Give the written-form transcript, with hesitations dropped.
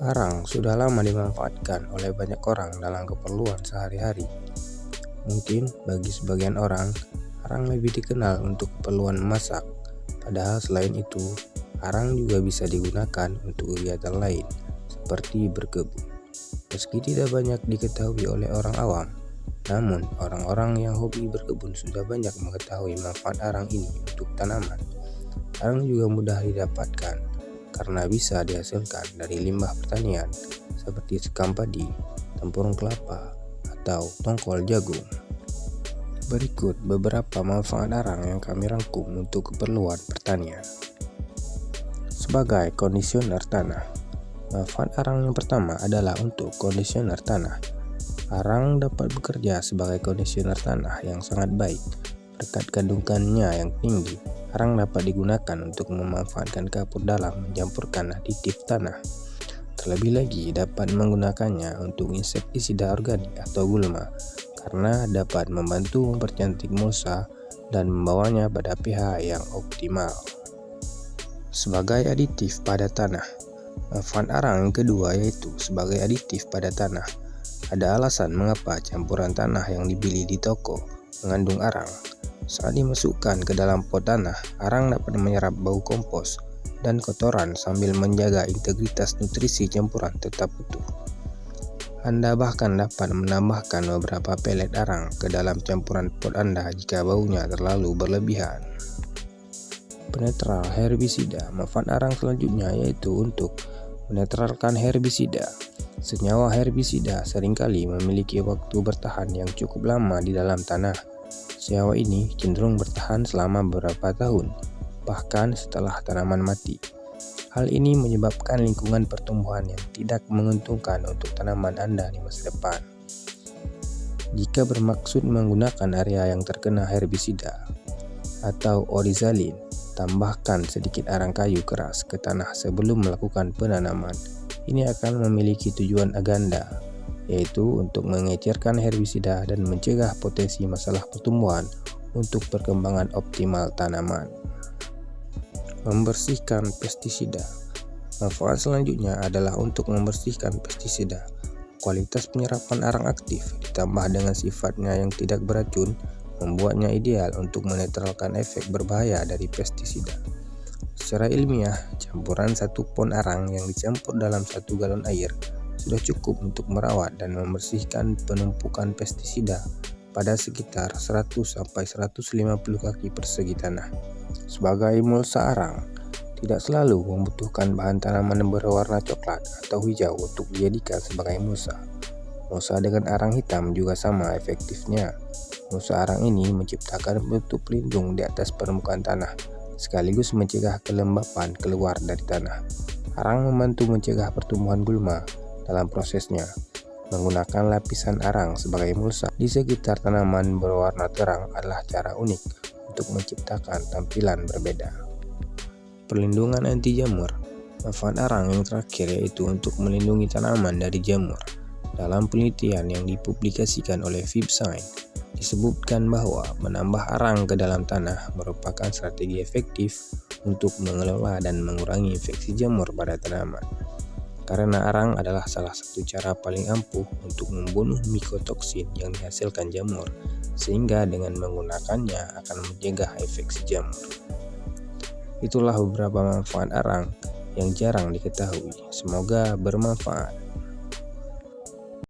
Arang sudah lama dimanfaatkan oleh banyak orang dalam keperluan sehari-hari. Mungkin bagi sebagian orang, arang lebih dikenal untuk keperluan memasak. Padahal selain itu, arang juga bisa digunakan untuk kegiatan lain, seperti berkebun. Meski tidak banyak diketahui oleh orang awam, namun orang-orang yang hobi berkebun sudah banyak mengetahui manfaat arang ini untuk tanaman. Arang juga mudah didapatkan karena bisa dihasilkan dari limbah pertanian seperti sekam padi, tempurung kelapa, atau tongkol jagung. Berikut beberapa manfaat arang yang kami rangkum untuk keperluan pertanian. Sebagai kondisioner tanah, manfaat arang yang pertama adalah untuk kondisioner tanah. Arang dapat bekerja sebagai kondisioner tanah yang sangat baik. Berkat kandungannya yang tinggi, arang dapat digunakan untuk memanfaatkan kapur dalam mencampurkan aditif tanah. Terlebih lagi dapat menggunakannya untuk insektisida organik atau gulma, karena dapat membantu mempercantik mulsa dan membawanya pada pH yang optimal. Sebagai aditif pada tanah, manfaat arang yang kedua yaitu sebagai aditif pada tanah. Ada alasan mengapa campuran tanah yang dibeli di toko mengandung arang. Saat dimasukkan ke dalam pot tanah, arang dapat menyerap bau kompos dan kotoran sambil menjaga integritas nutrisi campuran tetap utuh. Anda bahkan dapat menambahkan beberapa pelet arang ke dalam campuran pot Anda jika baunya terlalu berlebihan. Penetral herbisida. Manfaat arang selanjutnya yaitu untuk menetralkan herbisida. Senyawa herbisida seringkali memiliki waktu bertahan yang cukup lama di dalam tanah. Senyawa ini cenderung bertahan selama beberapa tahun, bahkan setelah tanaman mati. Hal ini menyebabkan lingkungan pertumbuhan yang tidak menguntungkan untuk tanaman Anda di masa depan. Jika bermaksud menggunakan area yang terkena herbisida atau orizalin, tambahkan sedikit arang kayu keras ke tanah sebelum melakukan penanaman. Ini akan memiliki tujuan ganda, yaitu untuk mengecerkan herbisida dan mencegah potensi masalah pertumbuhan untuk perkembangan optimal tanaman. Membersihkan pestisida. Manfaat selanjutnya adalah untuk membersihkan pestisida. Kualitas penyerapan arang aktif ditambah dengan sifatnya yang tidak beracun membuatnya ideal untuk menetralkan efek berbahaya dari pestisida. Secara ilmiah, campuran 1 pon arang yang dicampur dalam 1 galon air sudah cukup untuk merawat dan membersihkan penumpukan pestisida pada sekitar 100-150 kaki persegi tanah. Sebagai mulsa arang, tidak selalu membutuhkan bahan tanaman berwarna coklat atau hijau untuk dijadikan sebagai mulsa. Mulsa dengan arang hitam juga sama efektifnya. Mulsa arang ini menciptakan penutup pelindung di atas permukaan tanah, sekaligus mencegah kelembapan keluar dari tanah. Arang membantu mencegah pertumbuhan gulma dalam prosesnya. Menggunakan lapisan arang sebagai mulsa di sekitar tanaman berwarna terang adalah cara unik untuk menciptakan tampilan berbeda. Perlindungan anti jamur. Manfaat arang yang terakhir yaitu untuk melindungi tanaman dari jamur. Dalam penelitian yang dipublikasikan oleh FibScience, disebutkan bahwa menambah arang ke dalam tanah merupakan strategi efektif untuk mengelola dan mengurangi infeksi jamur pada tanaman. Karena arang adalah salah satu cara paling ampuh untuk membunuh mikotoksin yang dihasilkan jamur, sehingga dengan menggunakannya akan mencegah infeksi jamur. Itulah beberapa manfaat arang yang jarang diketahui. Semoga bermanfaat.